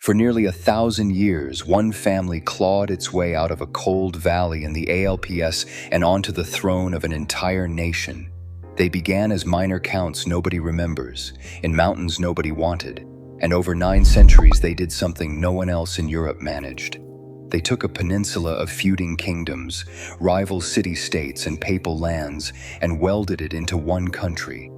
For nearly 1,000 years, one family clawed its way out of a cold valley in the Alps and onto the throne of an entire nation. They began as minor counts nobody remembers, in mountains nobody wanted, and over 9 centuries they did something no one else in Europe managed. They took a peninsula of feuding kingdoms, rival city-states and papal lands, and welded it into one country.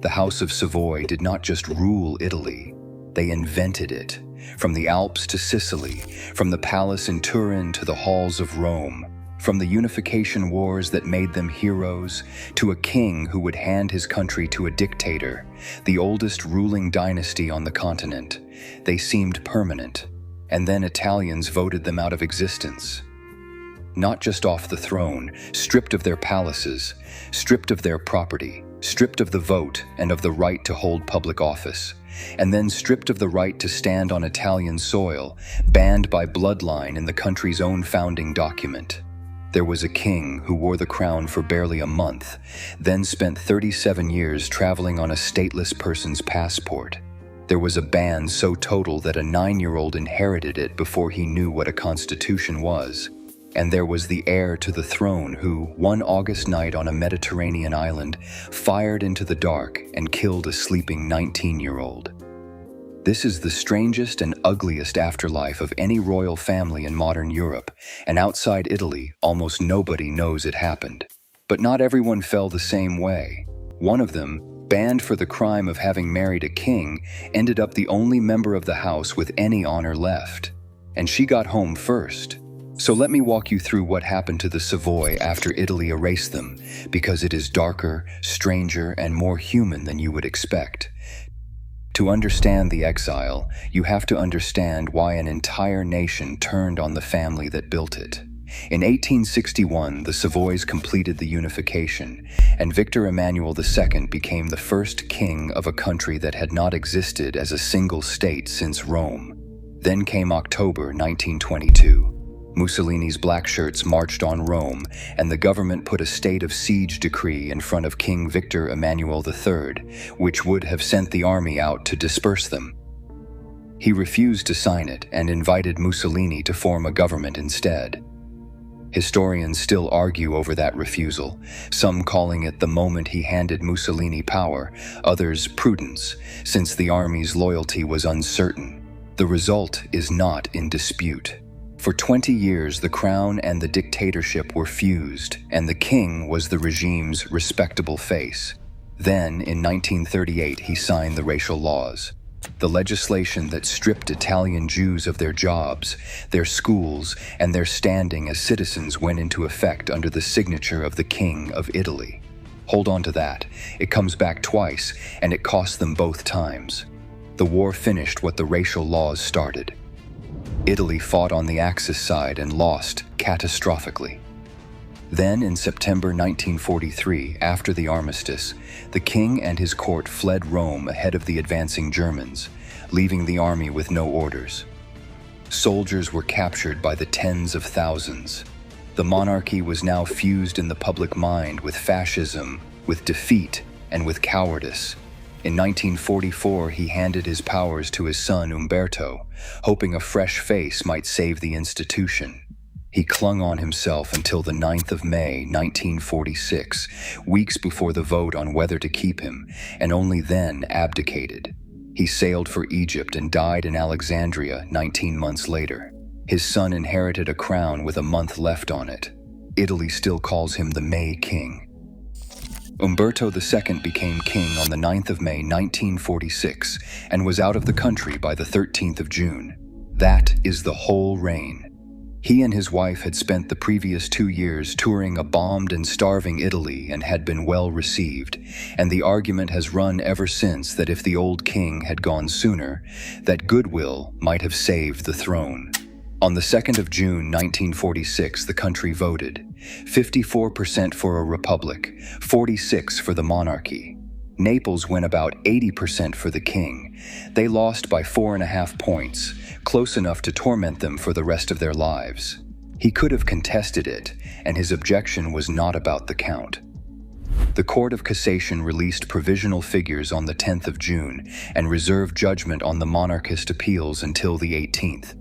The House of Savoy did not just rule Italy, they invented it. From the Alps to Sicily, from the palace in Turin to the halls of Rome, from the unification wars that made them heroes to a king who would hand his country to a dictator, the oldest ruling dynasty on the continent, they seemed permanent. And then Italians voted them out of existence. Not just off the throne, stripped of their palaces, stripped of their property, stripped of the vote and of the right to hold public office, and then stripped of the right to stand on Italian soil, banned by bloodline in the country's own founding document. There was a king who wore the crown for barely a month, then spent 37 years traveling on a stateless person's passport. There was a ban so total that a 9-year-old inherited it before he knew what a constitution was. And there was the heir to the throne who, one August night on a Mediterranean island, fired into the dark and killed a sleeping 19-year-old. This is the strangest and ugliest afterlife of any royal family in modern Europe, and outside Italy, almost nobody knows it happened. But not everyone fell the same way. One of them, banned for the crime of having married a king, ended up the only member of the house with any honor left. And she got home first. So let me walk you through what happened to the Savoy after Italy erased them, because it is darker, stranger, and more human than you would expect. To understand the exile, you have to understand why an entire nation turned on the family that built it. In 1861, the Savoys completed the unification, and Victor Emmanuel II became the first king of a country that had not existed as a single state since Rome. Then came October 1922. Mussolini's black shirts marched on Rome, and the government put a state of siege decree in front of King Victor Emmanuel III, which would have sent the army out to disperse them. He refused to sign it and invited Mussolini to form a government instead. Historians still argue over that refusal, some calling it the moment he handed Mussolini power, others prudence, since the army's loyalty was uncertain. The result is not in dispute. For 20 years, the crown and the dictatorship were fused, and the king was the regime's respectable face. Then, in 1938, he signed the racial laws, the legislation that stripped Italian Jews of their jobs, their schools, and their standing as citizens went into effect under the signature of the King of Italy. Hold on to that. It comes back twice, and it cost them both times. The war finished what the racial laws started. Italy fought on the Axis side and lost catastrophically. Then, in September 1943, after the armistice, the king and his court fled Rome ahead of the advancing Germans, leaving the army with no orders. Soldiers were captured by the tens of thousands. The monarchy was now fused in the public mind with fascism, with defeat, and with cowardice. In 1944, he handed his powers to his son Umberto, hoping a fresh face might save the institution. He clung on himself until the 9th of May, 1946, weeks before the vote on whether to keep him, and only then abdicated. He sailed for Egypt and died in Alexandria 19 months later. His son inherited a crown with a month left on it. Italy still calls him the May King. Umberto II became king on the 9th of May 1946 and was out of the country by the 13th of June. That is the whole reign. He and his wife had spent the previous 2 years touring a bombed and starving Italy and had been well received, and the argument has run ever since that if the old king had gone sooner, that goodwill might have saved the throne. On the 2nd of June 1946, the country voted, 54% for a republic, 46% for the monarchy. Naples went about 80% for the king. They lost by 4.5 points, close enough to torment them for the rest of their lives. He could have contested it, and his objection was not about the count. The Court of Cassation released provisional figures on the 10th of June and reserved judgment on the monarchist appeals until the 18th.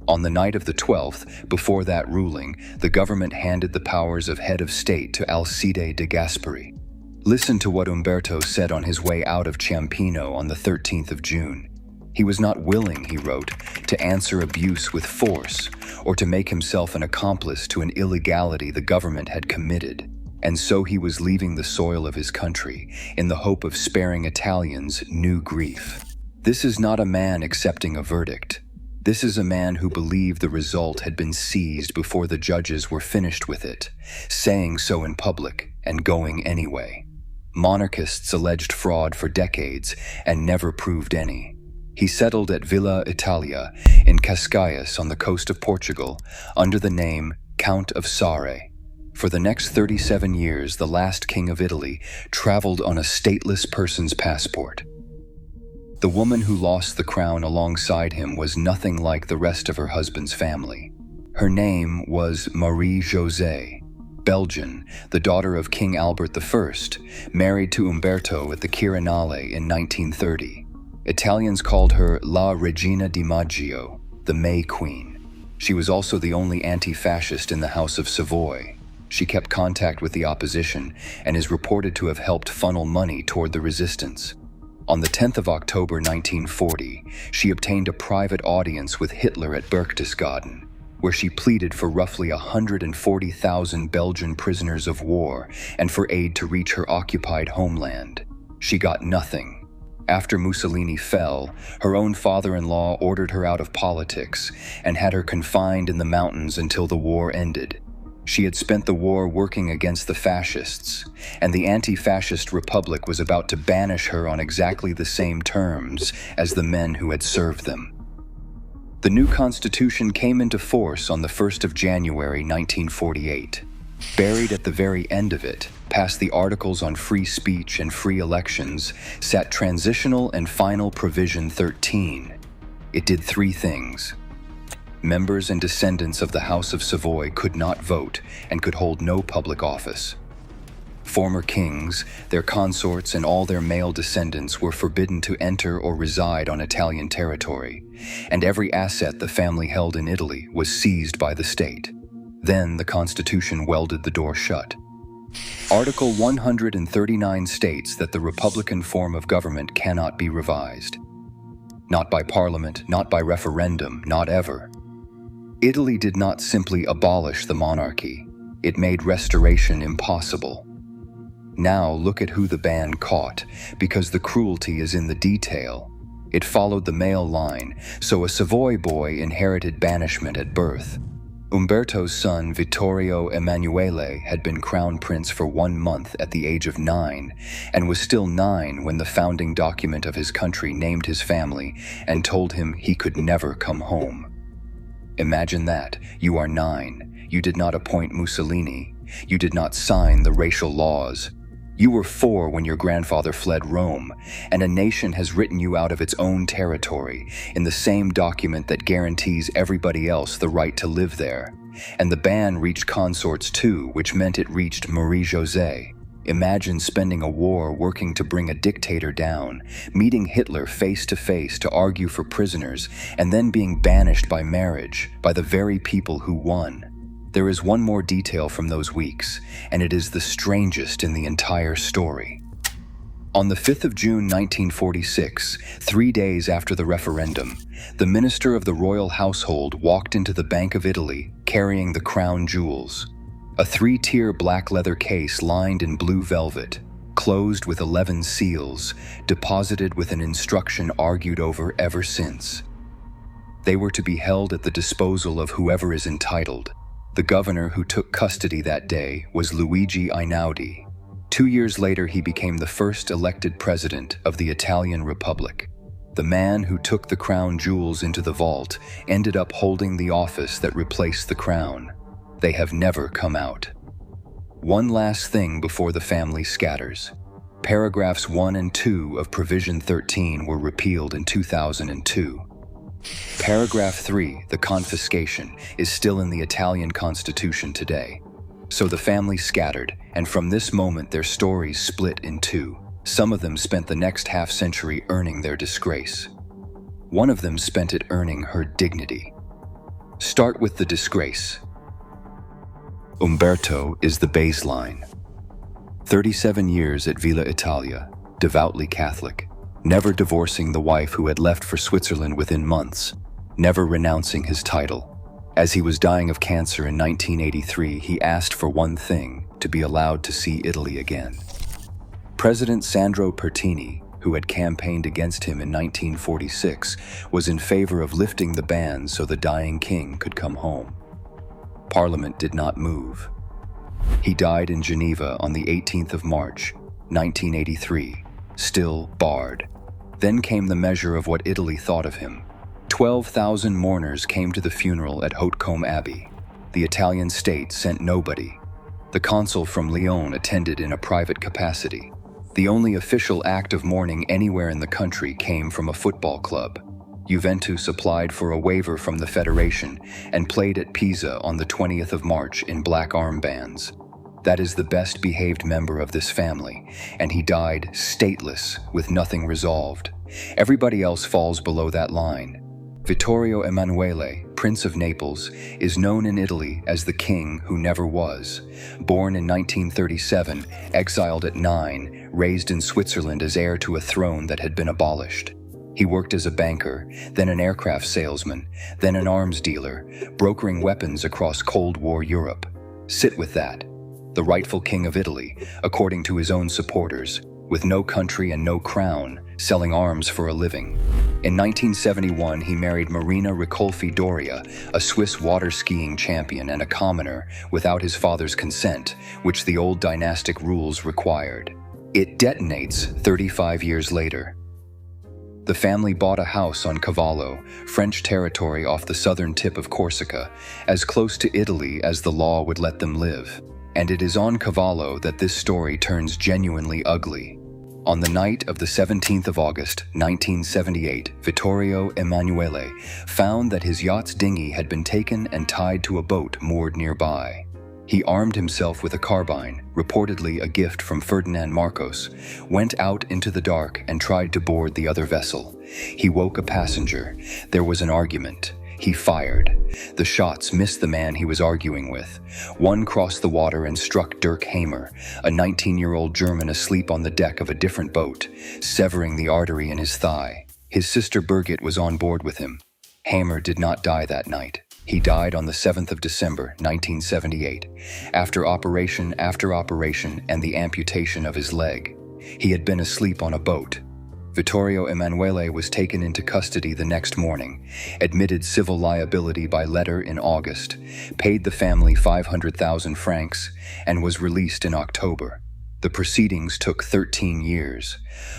On the night of the 12th, before that ruling, the government handed the powers of head of state to Alcide de Gasperi. Listen to what Umberto said on his way out of Ciampino on the 13th of June. He was not willing, he wrote, to answer abuse with force or to make himself an accomplice to an illegality the government had committed. And so he was leaving the soil of his country in the hope of sparing Italians new grief. This is not a man accepting a verdict. This is a man who believed the result had been seized before the judges were finished with it, saying so in public and going anyway. Monarchists alleged fraud for decades and never proved any. He settled at Villa Italia in Cascais on the coast of Portugal under the name Count of Sare. For the next 37 years, the last king of Italy traveled on a stateless person's passport. The woman who lost the crown alongside him was nothing like the rest of her husband's family. Her name was Marie-Josée, Belgian, the daughter of King Albert I, married to Umberto at the Quirinale in 1930. Italians called her La Regina di Maggio, the May Queen. She was also the only anti-fascist in the House of Savoy. She kept contact with the opposition and is reported to have helped funnel money toward the resistance. On the 10th of October 1940, she obtained a private audience with Hitler at Berchtesgaden, where she pleaded for roughly 140,000 Belgian prisoners of war and for aid to reach her occupied homeland. She got nothing. After Mussolini fell, her own father-in-law ordered her out of politics and had her confined in the mountains until the war ended. She had spent the war working against the fascists, and the anti-fascist republic was about to banish her on exactly the same terms as the men who had served them. The new constitution came into force on the 1st of January 1948. Buried at the very end of it, past the articles on free speech and free elections, sat Transitional and Final Provision 13. It did three things. Members and descendants of the House of Savoy could not vote and could hold no public office. Former kings, their consorts, and all their male descendants were forbidden to enter or reside on Italian territory, and every asset the family held in Italy was seized by the state. Then the Constitution welded the door shut. Article 139 states that the republican form of government cannot be revised. Not by parliament, not by referendum, not ever. Italy did not simply abolish the monarchy, it made restoration impossible. Now look at who the ban caught, because the cruelty is in the detail. It followed the male line, so a Savoy boy inherited banishment at birth. Umberto's son, Vittorio Emanuele, had been crown prince for 1 month at the age of 9, and was still 9 when the founding document of his country named his family and told him he could never come home. Imagine that. You are 9. You did not appoint Mussolini. You did not sign the racial laws. You were 4 when your grandfather fled Rome, and a nation has written you out of its own territory in the same document that guarantees everybody else the right to live there. And the ban reached consorts too, which meant it reached Marie-Josée. Imagine spending a war working to bring a dictator down, meeting Hitler face to face to argue for prisoners, and then being banished by marriage by the very people who won. There is one more detail from those weeks, and it is the strangest in the entire story. On the 5th of June 1946, 3 days after the referendum, the minister of the royal household walked into the Bank of Italy carrying the crown jewels. A 3-tier black leather case lined in blue velvet, closed with 11 seals, deposited with an instruction argued over ever since. They were to be held at the disposal of whoever is entitled. The governor who took custody that day was Luigi Einaudi. 2 years later, he became the first elected president of the Italian Republic. The man who took the crown jewels into the vault ended up holding the office that replaced the crown. They have never come out. One last thing before the family scatters. Paragraphs 1 and 2 of Provision 13 were repealed in 2002. Paragraph 3, the confiscation, is still in the Italian Constitution today. So the family scattered, and from this moment their stories split in two. Some of them spent the next half-century earning their disgrace. One of them spent it earning her dignity. Start with the disgrace. Umberto is the baseline. 37 years at Villa Italia, devoutly Catholic, never divorcing the wife who had left for Switzerland within months, never renouncing his title. As he was dying of cancer in 1983, he asked for one thing: to be allowed to see Italy again. President Sandro Pertini, who had campaigned against him in 1946, was in favor of lifting the ban so the dying king could come home. Parliament did not move. He died in Geneva on the 18th of March, 1983, still barred. Then came the measure of what Italy thought of him. 12,000 mourners came to the funeral at Hautecombe Abbey. The Italian state sent nobody. The consul from Lyon attended in a private capacity. The only official act of mourning anywhere in the country came from a football club. Juventus applied for a waiver from the Federation and played at Pisa on the 20th of March in black armbands. That is the best behaved member of this family, and he died stateless with nothing resolved. Everybody else falls below that line. Vittorio Emanuele, Prince of Naples, is known in Italy as the king who never was. Born in 1937, exiled at 9, raised in Switzerland as heir to a throne that had been abolished. He worked as a banker, then an aircraft salesman, then an arms dealer, brokering weapons across Cold War Europe. Sit with that. The rightful king of Italy, according to his own supporters, with no country and no crown, selling arms for a living. In 1971, he married Marina Ricolfi Doria, a Swiss water skiing champion and a commoner, without his father's consent, which the old dynastic rules required. It detonates 35 years later. The family bought a house on Cavallo, French territory off the southern tip of Corsica, as close to Italy as the law would let them live. And it is on Cavallo that this story turns genuinely ugly. On the night of the 17th of August, 1978, Vittorio Emanuele found that his yacht's dinghy had been taken and tied to a boat moored nearby. He armed himself with a carbine, reportedly a gift from Ferdinand Marcos, went out into the dark and tried to board the other vessel. He woke a passenger. There was an argument. He fired. The shots missed the man he was arguing with. One crossed the water and struck Dirk Hamer, a 19-year-old German asleep on the deck of a different boat, severing the artery in his thigh. His sister Birgit was on board with him. Hamer did not die that night. He died on the 7th of December, 1978, after operation and the amputation of his leg. He had been asleep on a boat. Vittorio Emanuele was taken into custody the next morning, admitted civil liability by letter in August, paid the family 500,000 francs, and was released in October. The proceedings took 13 years.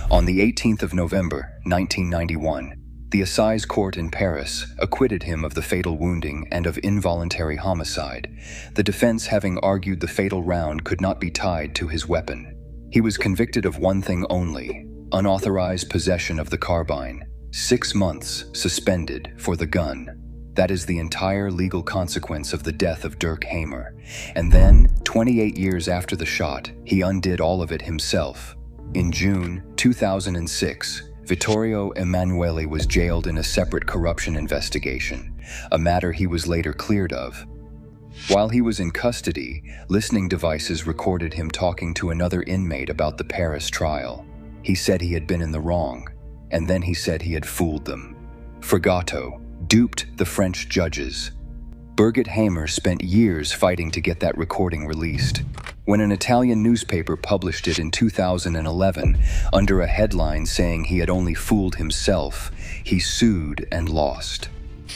On the 18th of November, 1991, the Assize Court in Paris acquitted him of the fatal wounding and of involuntary homicide, the defense having argued the fatal round could not be tied to his weapon. He was convicted of one thing only: unauthorized possession of the carbine. 6 months suspended for the gun. That is the entire legal consequence of the death of Dirk Hamer. And then, 28 years after the shot, he undid all of it himself. In June 2006, Vittorio Emanuele was jailed in a separate corruption investigation, a matter he was later cleared of. While he was in custody, listening devices recorded him talking to another inmate about the Paris trial. He said he had been in the wrong, and then he said he had fooled them. Fregato duped the French judges. Birgit Hamer spent years fighting to get that recording released. When an Italian newspaper published it in 2011 under a headline saying he had only fooled himself, he sued and lost.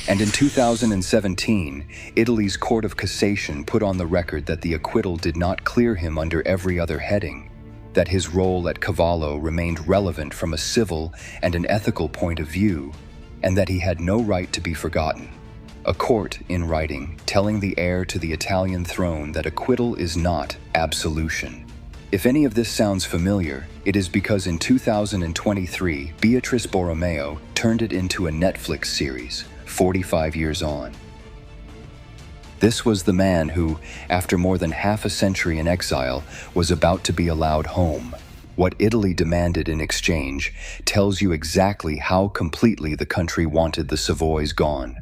And in 2017, Italy's Court of Cassation put on the record that the acquittal did not clear him under every other heading, that his role at Cavallo remained relevant from a civil and an ethical point of view, and that he had no right to be forgotten. A court, in writing, telling the heir to the Italian throne that acquittal is not absolution. If any of this sounds familiar, it is because in 2023, Beatrice Borromeo turned it into a Netflix series, 45 years on. This was the man who, after more than half a century in exile, was about to be allowed home. What Italy demanded in exchange tells you exactly how completely the country wanted the Savoys gone.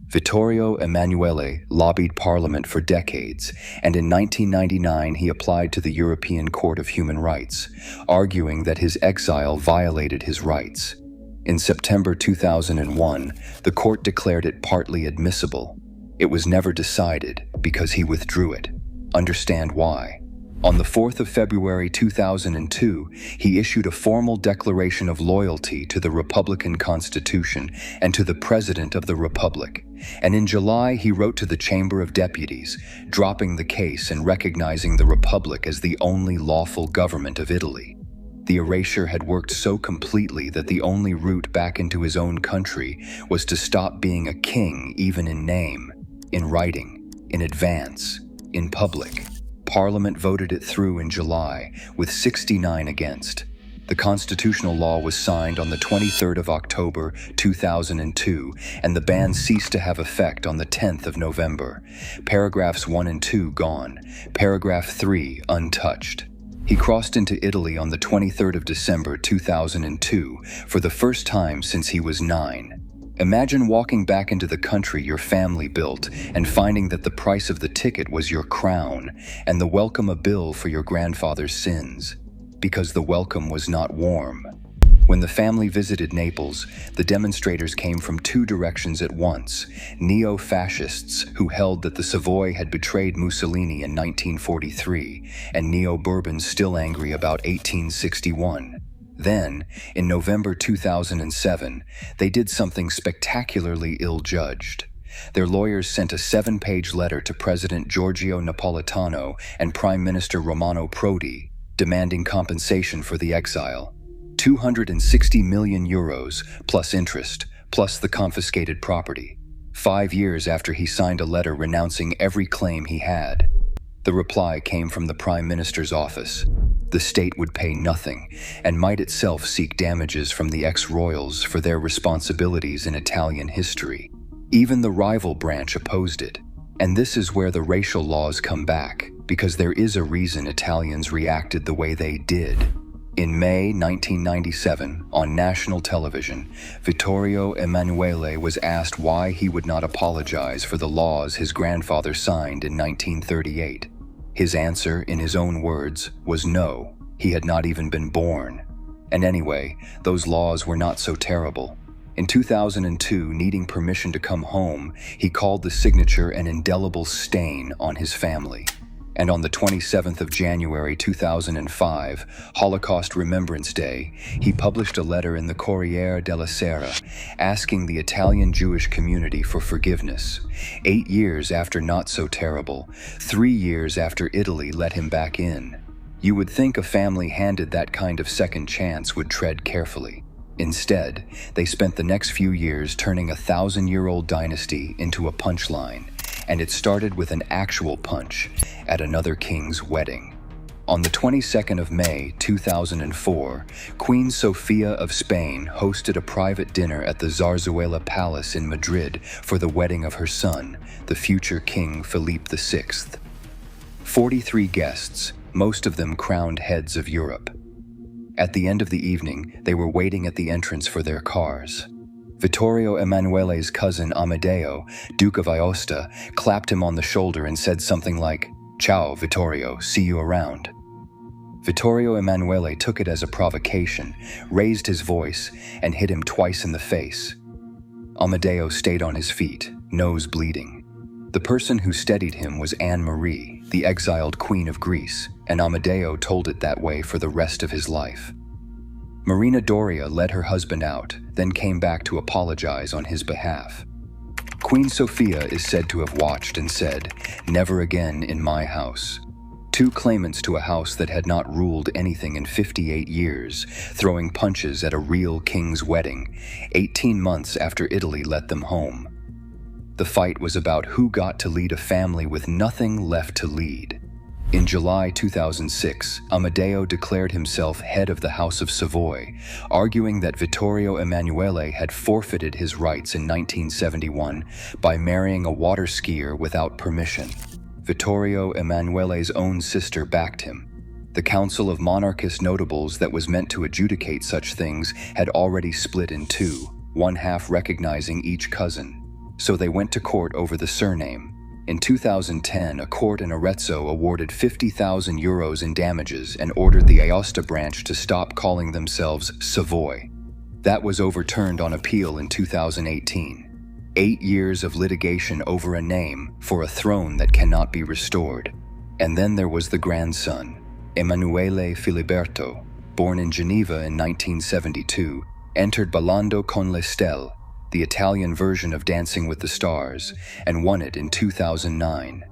Vittorio Emanuele lobbied Parliament for decades, and in 1999 he applied to the European Court of Human Rights, arguing that his exile violated his rights. In September 2001, the court declared it partly admissible. It was never decided because he withdrew it. Understand why. On the 4th of February 2002, he issued a formal declaration of loyalty to the Republican Constitution and to the President of the Republic. And in July, he wrote to the Chamber of Deputies, dropping the case and recognizing the Republic as the only lawful government of Italy. The erasure had worked so completely that the only route back into his own country was to stop being a king, even in name, in writing, in advance, in public. Parliament voted it through in July, with 69 against. The constitutional law was signed on the 23rd of October 2002, and the ban ceased to have effect on the 10th of November. Paragraphs 1 and 2 gone, paragraph 3 untouched. He crossed into Italy on the 23rd of December 2002 for the first time since he was 9. Imagine walking back into the country your family built and finding that the price of the ticket was your crown and the welcome a bill for your grandfather's sins, because the welcome was not warm. When the family visited Naples, the demonstrators came from two directions at once: neo-fascists who held that the Savoy had betrayed Mussolini in 1943, and neo-Bourbons still angry about 1861. Then, in November 2007, they did something spectacularly ill-judged. Their lawyers sent a 7-page letter to President Giorgio Napolitano and Prime Minister Romano Prodi, demanding compensation for the exile. 260 million euros, plus interest, plus the confiscated property. 5 years after he signed a letter renouncing every claim he had. The reply came from the Prime Minister's office. The state would pay nothing, and might itself seek damages from the ex-royals for their responsibilities in Italian history. Even the rival branch opposed it. And this is where the racial laws come back, because there is a reason Italians reacted the way they did. In May 1997, on national television, Vittorio Emanuele was asked why he would not apologize for the laws his grandfather signed in 1938. His answer, in his own words, was no, he had not even been born. And anyway, those laws were not so terrible. In 2002, needing permission to come home, he called the signature an indelible stain on his family. And on the 27th of January 2005, Holocaust Remembrance Day, he published a letter in the Corriere della Sera asking the Italian Jewish community for forgiveness, 8 years after Not So Terrible, 3 years after Italy let him back in. You would think a family handed that kind of second chance would tread carefully. Instead, they spent the next few years turning a 1,000-year-old dynasty into a punchline, and it started with an actual punch at another king's wedding. On the 22nd of May 2004, Queen Sofia of Spain hosted a private dinner at the Zarzuela Palace in Madrid for the wedding of her son, the future King Philippe VI. 43 guests, most of them crowned heads of Europe. At the end of the evening, they were waiting at the entrance for their cars. Vittorio Emanuele's cousin Amadeo, Duke of Aosta, clapped him on the shoulder and said something like, "Ciao, Vittorio, see you around." Vittorio Emanuele took it as a provocation, raised his voice, and hit him twice in the face. Amadeo stayed on his feet, nose bleeding. The person who steadied him was Anne-Marie, the exiled Queen of Greece, and Amadeo told it that way for the rest of his life. Marina Doria led her husband out, then came back to apologize on his behalf. Queen Sofia is said to have watched and said, "Never again in my house." Two claimants to a house that had not ruled anything in 58 years, throwing punches at a real king's wedding, 18 months after Italy let them home. The fight was about who got to lead a family with nothing left to lead. In July 2006, Amadeo declared himself head of the House of Savoy, arguing that Vittorio Emanuele had forfeited his rights in 1971 by marrying a water skier without permission. Vittorio Emanuele's own sister backed him. The Council of Monarchist Notables that was meant to adjudicate such things had already split in two, one half recognizing each cousin. So they went to court over the surname. In 2010, a court in Arezzo awarded €50,000 in damages and ordered the Aosta branch to stop calling themselves Savoy. That was overturned on appeal in 2018. 8 years of litigation over a name for a throne that cannot be restored. And then there was the grandson, Emanuele Filiberto, born in Geneva in 1972, entered Ballando con le Stelle, the Italian version of Dancing with the Stars, and won it in 2009.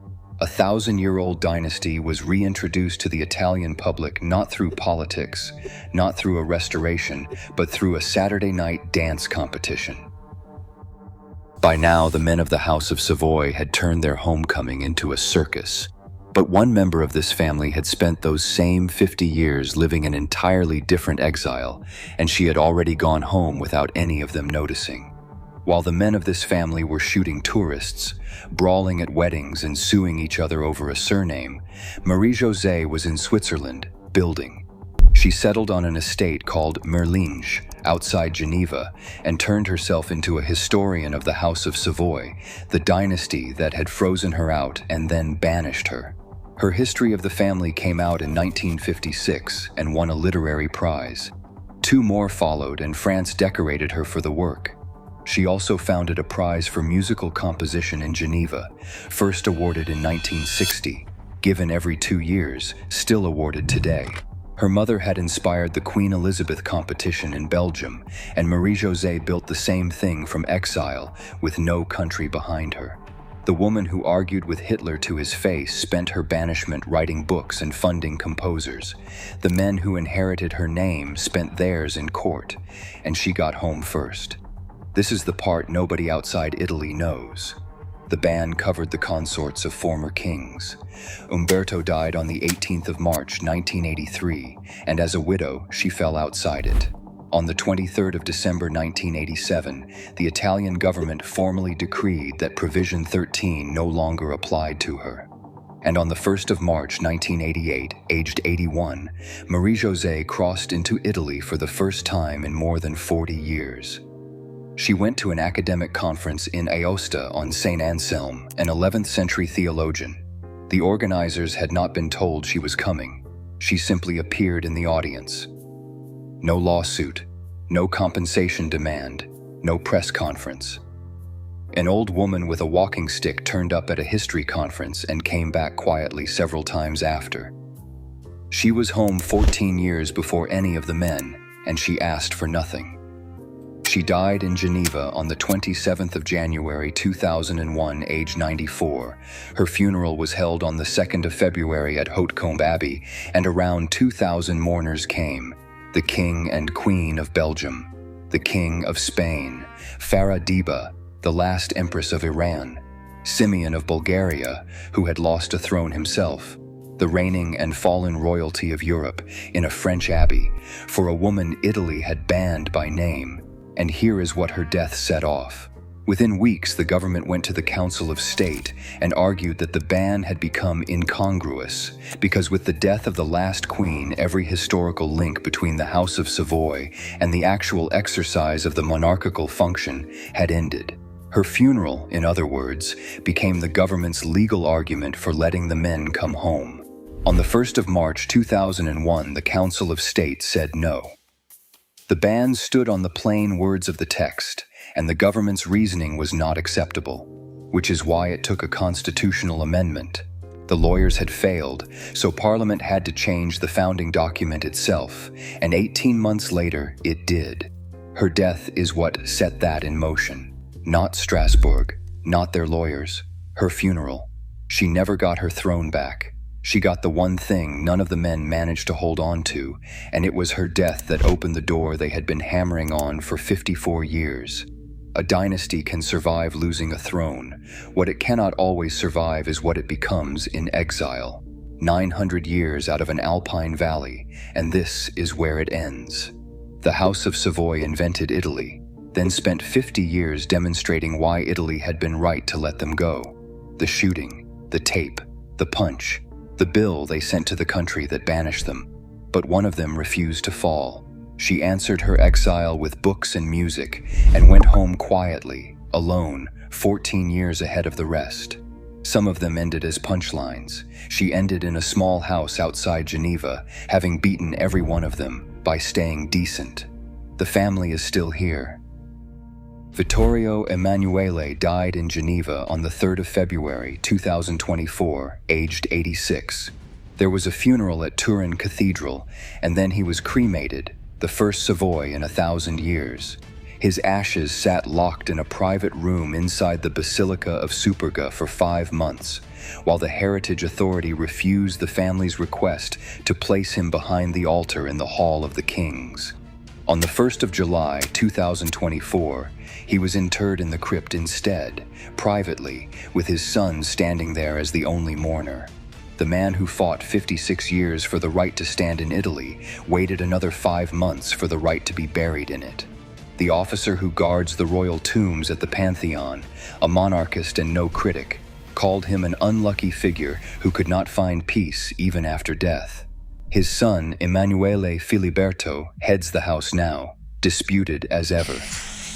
A 1,000-year-old dynasty was reintroduced to the Italian public not through politics, not through a restoration, but through a Saturday night dance competition. By now, the men of the House of Savoy had turned their homecoming into a circus. But one member of this family had spent those same 50 years living an entirely different exile, and she had already gone home without any of them noticing. While the men of this family were shooting tourists, brawling at weddings and suing each other over a surname, Marie-Josée was in Switzerland, building. She settled on an estate called Merlinge, outside Geneva, and turned herself into a historian of the House of Savoy, the dynasty that had frozen her out and then banished her. Her history of the family came out in 1956 and won a literary prize. 2 more followed, and France decorated her for the work. She also founded a prize for musical composition in Geneva, first awarded in 1960, given every 2 years, still awarded today. Her mother had inspired the Queen Elizabeth competition in Belgium, and Marie-Josée built the same thing from Exile, with no country behind her. The woman who argued with Hitler to his face spent her banishment writing books and funding composers. The men who inherited her name spent theirs in court, and she got home first. This is the part nobody outside Italy knows. The ban covered the consorts of former kings. Umberto died on the 18th of March 1983, and as a widow, she fell outside it. On the 23rd of December 1987, the Italian government formally decreed that Provision 13 no longer applied to her. And on the 1st of March 1988, aged 81, Marie-Josée crossed into Italy for the first time in more than 40 years. She went to an academic conference in Aosta on Saint Anselm, an 11th century theologian. The organizers had not been told she was coming. She simply appeared in the audience. No lawsuit, no compensation demand, no press conference. An old woman with a walking stick turned up at a history conference and came back quietly several times after. She was home 14 years before any of the men, and she asked for nothing. She died in Geneva on the 27th of January 2001, age 94. Her funeral was held on the 2nd of February at Hautecombe Abbey, and around 2,000 mourners came. The King and Queen of Belgium, the King of Spain, Farah Diba, the last Empress of Iran, Simeon of Bulgaria, who had lost a throne himself, the reigning and fallen royalty of Europe in a French abbey, for a woman Italy had banned by name. And here is what her death set off. Within weeks, the government went to the Council of State and argued that the ban had become incongruous, because with the death of the last queen, every historical link between the House of Savoy and the actual exercise of the monarchical function had ended. Her funeral, in other words, became the government's legal argument for letting the men come home. On the 1st of March 2001, the Council of State said no. The ban stood on the plain words of the text, and the government's reasoning was not acceptable, which is why it took a constitutional amendment. The lawyers had failed, so Parliament had to change the founding document itself, and 18 months later, it did. Her death is what set that in motion. Not Strasbourg, not their lawyers. Her funeral. She never got her throne back. She got the one thing none of the men managed to hold on to, and it was her death that opened the door they had been hammering on for 54 years. A dynasty can survive losing a throne. What it cannot always survive is what it becomes in exile. 900 years out of an alpine valley, and this is where it ends. The House of Savoy invented Italy, then spent 50 years demonstrating why Italy had been right to let them go. The shooting, the tape, the punch, the bill they sent to the country that banished them. But one of them refused to fall. She answered her exile with books and music and went home quietly, alone, 14 years ahead of the rest. Some of them ended as punchlines. She ended in a small house outside Geneva, having beaten every one of them by staying decent. The family is still here. Vittorio Emanuele died in Geneva on the 3rd of February 2024, aged 86. There was a funeral at Turin Cathedral, and then he was cremated, the first Savoy in 1,000 years. His ashes sat locked in a private room inside the Basilica of Superga for 5 months, while the Heritage Authority refused the family's request to place him behind the altar in the Hall of the Kings. On the 1st of July 2024, he was interred in the crypt instead, privately, with his son standing there as the only mourner. The man who fought 56 years for the right to stand in Italy waited another 5 months for the right to be buried in it. The officer who guards the royal tombs at the Pantheon, a monarchist and no critic, called him an unlucky figure who could not find peace even after death. His son, Emanuele Filiberto, heads the house now, disputed as ever.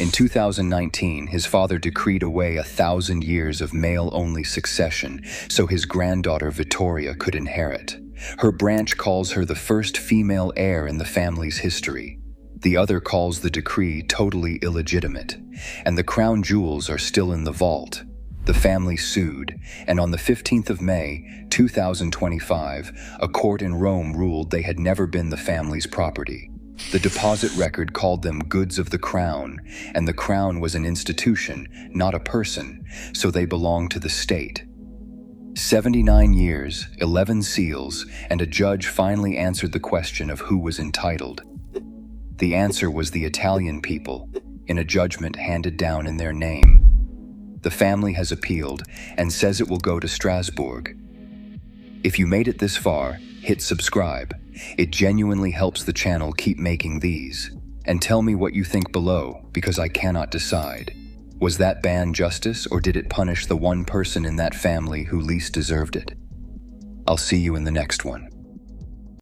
In 2019, his father decreed away 1,000 years of male-only succession so his granddaughter Vittoria could inherit. Her branch calls her the first female heir in the family's history. The other calls the decree totally illegitimate, and the crown jewels are still in the vault. The family sued, and on the 15th of May, 2025, a court in Rome ruled they had never been the family's property. The deposit record called them goods of the crown, and the crown was an institution, not a person, so they belonged to the state. 79 years, 11 seals, and a judge finally answered the question of who was entitled. The answer was the Italian people, in a judgment handed down in their name. The family has appealed and says it will go to Strasbourg. If you made it this far, hit subscribe. It genuinely helps the channel keep making these. And tell me what you think below, because I cannot decide. Was that ban justice, or did it punish the one person in that family who least deserved it? I'll see you in the next one.